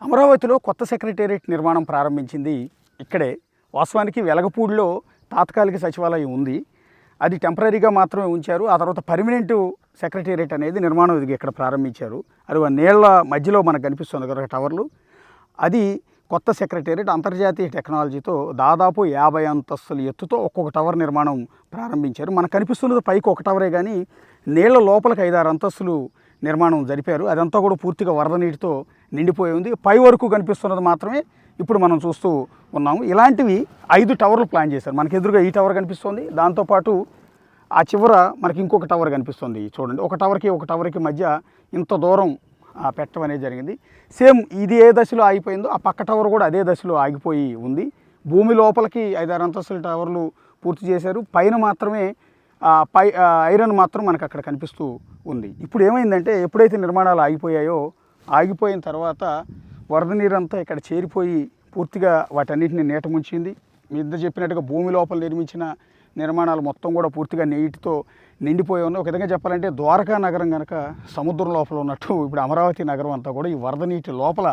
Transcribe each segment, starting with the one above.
అమరావతిలో కొత్త సెక్రటేరియట్ నిర్మాణం ప్రారంభించింది ఇక్కడే. వాస్తవానికి వెలగపూడిలో తాత్కాలిక సచివాలయం ఉంది, అది టెంపరీగా మాత్రమే ఉంచారు. ఆ తర్వాత పర్మనెంట్ సెక్రటేరియట్ అనేది నిర్మాణం ఇది ఇక్కడ ప్రారంభించారు. అది నీళ్ల మధ్యలో మనకు కనిపిస్తుంది కదా టవర్లు, అది కొత్త సెక్రటేరియట్. అంతర్జాతీయ టెక్నాలజీతో దాదాపు 50 అంతస్తుల ఎత్తుతో ఒక్కొక్క టవర్ నిర్మాణం ప్రారంభించారు. మనకు కనిపిస్తున్నది పైకి ఒక టవరే, కానీ నీళ్ల లోపలికి 5-6 అంతస్తులు నిర్మాణం జరిపారు. అదంతా కూడా పూర్తిగా వరద నీటితో నిండిపోయి ఉంది. పై వరకు కనిపిస్తున్నది మాత్రమే ఇప్పుడు మనం చూస్తూ ఉన్నాము. ఇలాంటివి 5 టవర్లు ప్లాన్ చేశారు. మనకి ఎదురుగా ఈ టవర్ కనిపిస్తుంది, దాంతోపాటు ఆ చివర మనకి ఇంకొక టవర్ కనిపిస్తుంది. చూడండి, ఒక టవర్కి మధ్య ఇంత దూరం పెట్టడం అనేది జరిగింది. సేమ్ ఇది ఏ దశలో ఆగిపోయిందో ఆ పక్క టవర్ కూడా అదే దశలో ఆగిపోయి ఉంది. భూమి లోపలికి 5-6 అంతస్తుల టవర్లు పూర్తి చేశారు. పైన మాత్రమే ఐరన్ మాత్రం మనకు అక్కడ కనిపిస్తూ ఉంది. ఇప్పుడు ఏమైందంటే, ఎప్పుడైతే నిర్మాణాలు ఆగిపోయిన తర్వాత వరద నీరంతా ఇక్కడ చేరిపోయి పూర్తిగా వాటన్నిటిని నీట ముంచింది. మీ ఇద్దరు చెప్పినట్టుగా భూమి లోపల నిర్మించిన నిర్మాణాలు మొత్తం కూడా పూర్తిగా నీటితో నిండిపోయి ఉన్నాయి. ఒక విధంగా చెప్పాలంటే ద్వారకా నగరం కనుక సముద్రం లోపల ఉన్నట్టు ఇప్పుడు అమరావతి నగరం అంతా కూడా ఈ వరద నీటి లోపల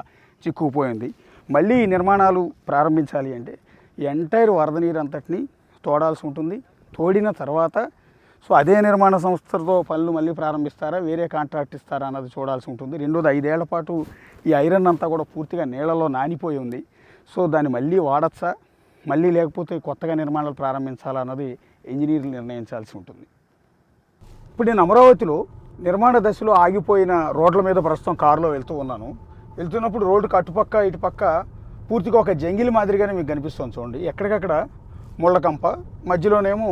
చిక్కుకుపోయింది. మళ్ళీ ఈ నిర్మాణాలు ప్రారంభించాలి అంటే ఈ ఎంటైర్ వరద నీరు అంతటిని తోడాల్సి ఉంటుంది. తోడిన తర్వాత అదే నిర్మాణ సంస్థతో పనులు మళ్ళీ ప్రారంభిస్తారా, వేరే కాంట్రాక్ట్ ఇస్తారా అన్నది చూడాల్సి ఉంటుంది. రెండోది, 5 ఏళ్ల పాటు ఈ ఐరన్ అంతా కూడా పూర్తిగా నీళ్లలో నానిపోయి ఉంది. దాన్ని మళ్ళీ వాడచ్చా, మళ్ళీ లేకపోతే కొత్తగా నిర్మాణాలు ప్రారంభించాలా అన్నది ఇంజనీర్లు నిర్ణయించాల్సి ఉంటుంది. ఇప్పుడు నేను అమరావతిలో నిర్మాణ దశలో ఆగిపోయిన రోడ్ల మీద ప్రస్తుతం కారులో వెళ్తున్నప్పుడు రోడ్డుకు అటుపక్క ఇటుపక్క పూర్తిగా ఒక జంగిల్ మాదిరిగానే మీకు కనిపిస్తుంది. చూడండి, ఎక్కడికక్కడ ముళ్ళకంప, మధ్యలోనేమో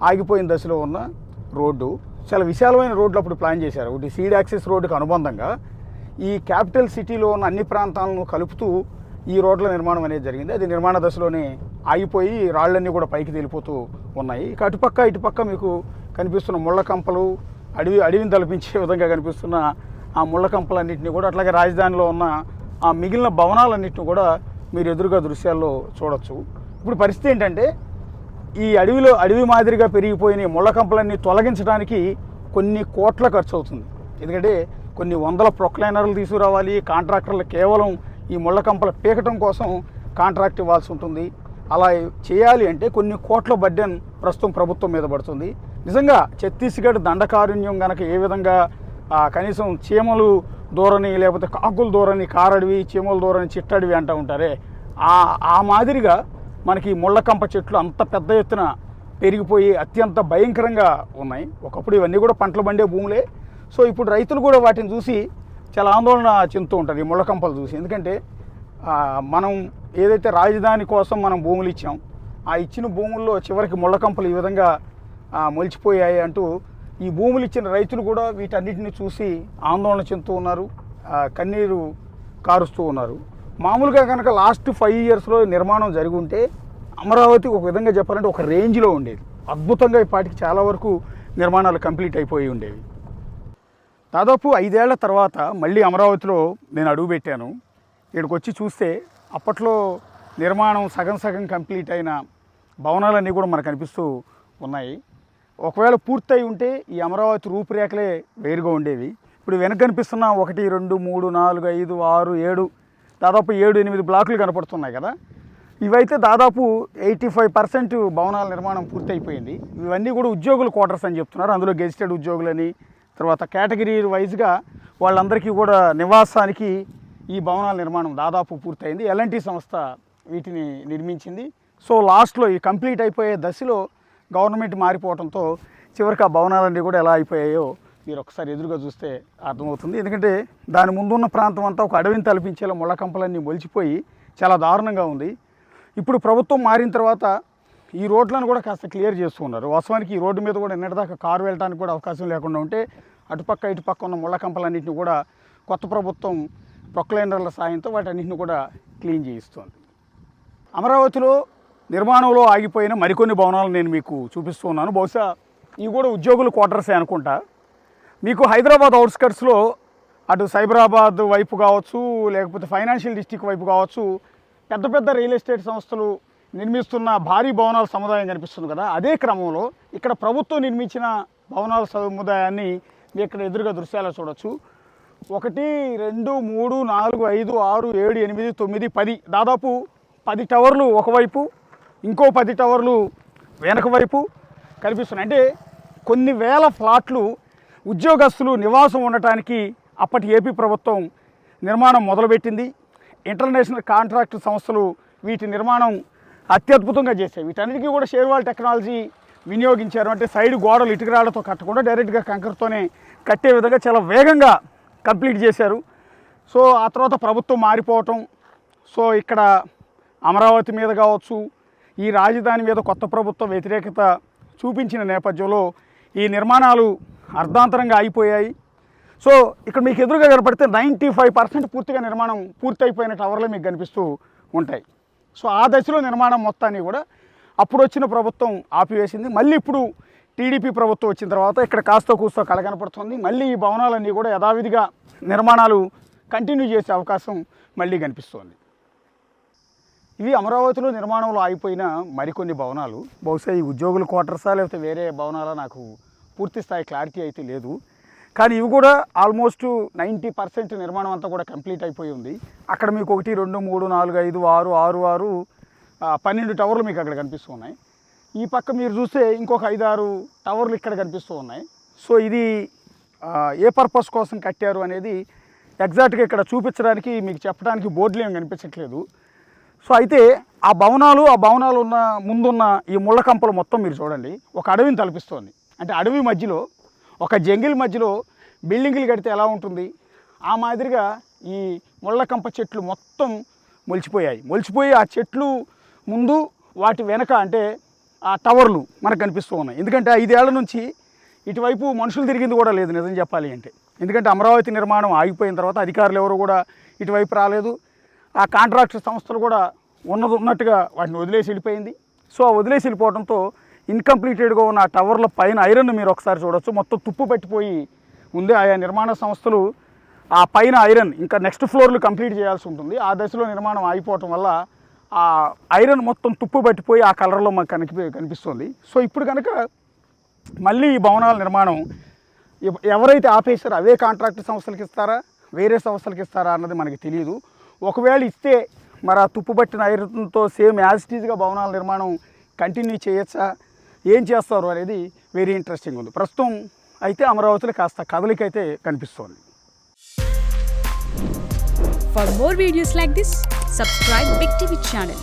ఆగిపోయిన దశలో ఉన్న రోడ్డు. చాలా విశాలమైన రోడ్లు అప్పుడు ప్లాన్ చేశారు. ఒకటి సీడ్ యాక్సెస్ రోడ్డుకు అనుబంధంగా ఈ క్యాపిటల్ సిటీలో ఉన్న అన్ని ప్రాంతాలను కలుపుతూ ఈ రోడ్ల నిర్మాణం అనేది జరిగింది. అది నిర్మాణ దశలోనే ఆగిపోయి రాళ్ళన్నీ కూడా పైకి తేలిపోతూ ఉన్నాయి. ఇక అటుపక్క ఇటుపక్క మీకు కనిపిస్తున్న ముళ్ళకంపలు, అడవిని తలపించే విధంగా కనిపిస్తున్న ఆ ముళ్ళకంపలన్నింటినీ కూడా, అట్లాగే రాజధానిలో ఉన్న ఆ మిగిలిన భవనాలన్నింటినీ కూడా మీరు ఎదురుగా దృశ్యాల్లో చూడొచ్చు. ఇప్పుడు పరిస్థితి ఏంటంటే, ఈ అడవి మాదిరిగా పెరిగిపోయిన ముళ్ళకంపలన్నీ తొలగించడానికి కొన్ని కోట్ల ఖర్చు అవుతుంది. ఎందుకంటే కొన్ని వందల ప్రొక్లైనర్లు తీసుకురావాలి. కాంట్రాక్టర్లు కేవలం ఈ ముళ్ళకంపల పీకటం కోసం కాంట్రాక్ట్ ఇవ్వాల్సి ఉంటుంది. అలా చేయాలి అంటే కొన్ని కోట్ల బడ్డెన్ ప్రస్తుతం ప్రభుత్వం మీద పడుతుంది. నిజంగా ఛత్తీస్గఢ్ దండకారణ్యం కనుక ఏ విధంగా కనీసం చీమలు దూరని, లేకపోతే కాకుల దూరని కారడవి, చీమల దూరని చిట్టడవి అంటూ ఉంటారే, ఆ మాదిరిగా మనకి ముళ్ళకంప చెట్లు అంత పెద్ద ఎత్తున పెరిగిపోయి అత్యంత భయంకరంగా ఉన్నాయి. ఒకప్పుడు ఇవన్నీ కూడా పంటలు పండే భూములే. ఇప్పుడు రైతులు కూడా వాటిని చూసి చాలా ఆందోళన చెందుతూ ఉంటారు, ఈ ముళ్ళకంపలు చూసి. ఎందుకంటే మనం ఏదైతే రాజధాని కోసం మనం భూములు ఇచ్చాం, ఆ ఇచ్చిన భూముల్లో చివరికి ముళ్ళకంపలు ఈ విధంగా మొలిచిపోయాయి అంటూ ఈ భూములు ఇచ్చిన రైతులు కూడా వీటన్నిటిని చూసి ఆందోళన చెందుతూ ఉన్నారు, కన్నీరు కారుస్తూ ఉన్నారు. మామూలుగా కనుక లాస్ట్ 5 ఇయర్స్లో నిర్మాణం జరిగి ఉంటే అమరావతి ఒక విధంగా చెప్పాలంటే ఒక రేంజ్లో ఉండేది. అద్భుతంగా ఇప్పటికి చాలా వరకు నిర్మాణాలు కంప్లీట్ అయిపోయి ఉండేవి. దాదాపు 5 ఏళ్ల తర్వాత మళ్ళీ అమరావతిలో నేను అడుగుపెట్టాను. ఇక్కడికి వచ్చి చూస్తే అప్పట్లో నిర్మాణం సగం కంప్లీట్ అయిన భవనాలన్నీ కూడా మనకు కనిపిస్తూ ఉన్నాయి. ఒకవేళ పూర్తయి ఉంటే ఈ అమరావతి రూపురేఖలే వేరుగా ఉండేవి. ఇప్పుడు వెనక కనిపిస్తున్న 1, 2, 3, 4, 5, 6, 7 దాదాపు 7-8 బ్లాకులు కనపడుతున్నాయి కదా. ఇవైతే దాదాపు 85% భవనాల నిర్మాణం పూర్తయిపోయింది. ఇవన్నీ కూడా ఉద్యోగుల క్వార్టర్స్ అని చెప్తున్నారు. అందులో గెజిటెడ్ ఉద్యోగులని, తర్వాత కేటగిరీ వైజ్గా వాళ్ళందరికీ కూడా నివాసానికి ఈ భవనాల నిర్మాణం దాదాపు పూర్తయింది. ఎల్ఎన్టీ సంస్థ వీటిని నిర్మించింది. లాస్ట్లో ఈ కంప్లీట్ అయిపోయే దశలో గవర్నమెంట్ మారిపోవడంతో చివరికి ఆ భవనాలన్నీ కూడా ఎలా అయిపోయాయో మీరు ఒకసారి ఎదురుగా చూస్తే అర్థమవుతుంది. ఎందుకంటే దాని ముందున్న ప్రాంతం అంతా ఒక అడవిని తలపించేలా ముళ్ళకంపలన్నీ మొలిచిపోయి చాలా దారుణంగా ఉంది. ఇప్పుడు ప్రభుత్వం మారిన తర్వాత ఈ రోడ్లను కూడా కాస్త క్లియర్ చేస్తూ ఉన్నారు. వాస్తవానికి ఈ రోడ్డు మీద కూడా నిన్నటిదాకా కారు వెళ్ళడానికి కూడా అవకాశం లేకుండా ఉంటే అటుపక్క ఇటుపక్క ఉన్న ముళ్ళకంపలన్నింటినీ కూడా కొత్త ప్రభుత్వం ప్రొక్లైనర్ల సాయంతో వాటన్నింటిని కూడా క్లీన్ చేయిస్తుంది. అమరావతిలో నిర్మాణంలో ఆగిపోయిన మరికొన్ని భవనాలు నేను మీకు చూపిస్తూ ఉన్నాను. బహుశా ఇవి కూడా ఉద్యోగుల క్వార్టర్సే అనుకుంటా. మీకు హైదరాబాద్ అవుట్స్కట్స్లో అటు సైబరాబాద్ వైపు కావచ్చు, లేకపోతే ఫైనాన్షియల్ డిస్ట్రిక్ట్ వైపు కావచ్చు, పెద్ద రియల్ ఎస్టేట్ సంస్థలు నిర్మిస్తున్న భారీ భవనాల సముదాయం కనిపిస్తుంది కదా. అదే క్రమంలో ఇక్కడ ప్రభుత్వం నిర్మించిన భవనాల సముదాయాన్ని మీరు ఇక్కడ ఎదురుగా దృశ్యాలు చూడొచ్చు. 1 2 3 4 5 6 7 8 9 10 దాదాపు 10 టవర్లు ఒకవైపు, ఇంకో 10 టవర్లు వెనక వైపు కనిపిస్తున్నాయి. అంటే కొన్ని వేల ఫ్లాట్లు ఉద్యోగస్తులు నివాసం ఉండటానికి అప్పటి ఏపీ ప్రభుత్వం నిర్మాణం మొదలుపెట్టింది. ఇంటర్నేషనల్ కాంట్రాక్ట్ సంస్థలు వీటి నిర్మాణం అత్యద్భుతంగా చేశాయి. వీటన్నిటికీ కూడా షేర్వాల్ టెక్నాలజీ వినియోగించారు. అంటే సైడ్ గోడలు ఇటుకరాళ్లతో కట్టకుండా డైరెక్ట్గా కంకరతోనే కట్టే విధంగా చాలా వేగంగా కంప్లీట్ చేశారు. సో ఆ తర్వాత ప్రభుత్వం మారిపోవటం, సో ఇక్కడ అమరావతి మీద కావచ్చు, ఈ రాజధాని మీద కొత్త ప్రభుత్వం వ్యతిరేకత చూపించిన నేపథ్యంలో ఈ నిర్మాణాలు అర్ధాంతరంగా అయిపోయాయి. సో ఇక్కడ మీకు ఎదురుగా కనపడితే 95% పూర్తిగా నిర్మాణం పూర్తయిపోయిన టవర్లే మీకు కనిపిస్తూ ఉంటాయి. సో ఆ దశలో నిర్మాణం మొత్తాన్ని కూడా అప్పుడు వచ్చిన ప్రభుత్వం ఆపివేసింది. మళ్ళీ ఇప్పుడు టీడీపీ ప్రభుత్వం వచ్చిన తర్వాత ఇక్కడ కాస్త కూస్తో కలగనపడుతుంది. మళ్ళీ ఈ భవనాలన్నీ కూడా యథావిధిగా నిర్మాణాలు కంటిన్యూ చేసే అవకాశం మళ్ళీ కనిపిస్తోంది. ఇవి అమరావతిలో నిర్మాణంలో ఆగిపోయిన మరికొన్ని భవనాలు. బహుశా ఈ ఉద్యోగుల క్వార్టర్సా లేకపోతే వేరే భవనాలా నాకు పూర్తి స్థాయి క్లారిటీ అయితే లేదు. కానీ ఇవి కూడా ఆల్మోస్ట్ 90% నిర్మాణం అంతా కూడా కంప్లీట్ అయిపోయి ఉంది. అక్కడ మీకు 1 2 3 4 5 6 6 6 12 టవర్లు మీకు అక్కడ కనిపిస్తూ ఉన్నాయి. ఈ పక్క మీరు చూస్తే ఇంకొక 5 6 టవర్లు ఇక్కడ కనిపిస్తూ ఉన్నాయి. సో ఇది ఏ పర్పస్ కోసం కట్టారు అనేది ఎగ్జాక్ట్గా ఇక్కడ చూపించడానికి మీకు చెప్పడానికి బోర్డులు ఏమి కనిపించట్లేదు. సో అయితే ఆ భవనాలు ఉన్న ముందున్న ఈ ముళ్ళ కంపలు మొత్తం మీరు చూడండి, ఒక అడవిని తలపిస్తోంది. అంటే అడవి మధ్యలో, ఒక జంగిల్ మధ్యలో బిల్డింగులు కడితే ఎలా ఉంటుంది ఆ మాదిరిగా ఈ ముళ్ళకంప చెట్లు మొత్తం మొలిచిపోయి ఆ చెట్లు ముందు వాటి వెనక అంటే ఆ టవర్లు మనకు కనిపిస్తూ ఉన్నాయి. ఎందుకంటే 5 ఏళ్ల నుంచి ఇటువైపు మనుషులు తిరిగింది కూడా లేదు నిజం చెప్పాలి అంటే. ఎందుకంటే అమరావతి నిర్మాణం ఆగిపోయిన తర్వాత అధికారులు ఎవరు కూడా ఇటువైపు రాలేదు. ఆ కాంట్రాక్ట్ సంస్థలు కూడా ఉన్నట్టుగా వాటిని వదిలేసి వెళ్ళిపోయింది. సో ఆ వదిలేసి వెళ్ళిపోవడంతో ఇన్కంప్లీటెడ్గా ఉన్న ఆ టవర్ల పైన ఐరన్ మీరు ఒకసారి చూడొచ్చు, మొత్తం తుప్పు పట్టిపోయి ఉంది. ఆయా నిర్మాణ సంస్థలు ఆ పైన ఐరన్ ఇంకా నెక్స్ట్ ఫ్లోర్లు కంప్లీట్ చేయాల్సి ఉంటుంది. ఆ దశలో నిర్మాణం ఆగిపోవటం వల్ల ఆ ఐరన్ మొత్తం తుప్పు పట్టిపోయి ఆ కలర్లో మాకు కనిపిస్తుంది. సో ఇప్పుడు కనుక మళ్ళీ ఈ భవనాల నిర్మాణం ఎవరైతే ఆపేశారో అవే కాంట్రాక్ట్ సంస్థలకు ఇస్తారా, వేరే సంస్థలకు ఇస్తారా అన్నది మనకి తెలియదు. ఒకవేళ ఇస్తే మరి ఆ తుప్పు పట్టిన ఐరన్తో సేమ్ యాజ్ ఇట్ ఈజ్గా భవనాల నిర్మాణం కంటిన్యూ చేయొచ్చా, ఏం చేస్తారు అనేది వెరీ ఇంట్రెస్టింగ్ ఉంది. ప్రస్తుతం అయితే అమరావతిలో కాస్త కదలికైతే కనిపిస్తోంది. For more videos like this, subscribe Big TV channel.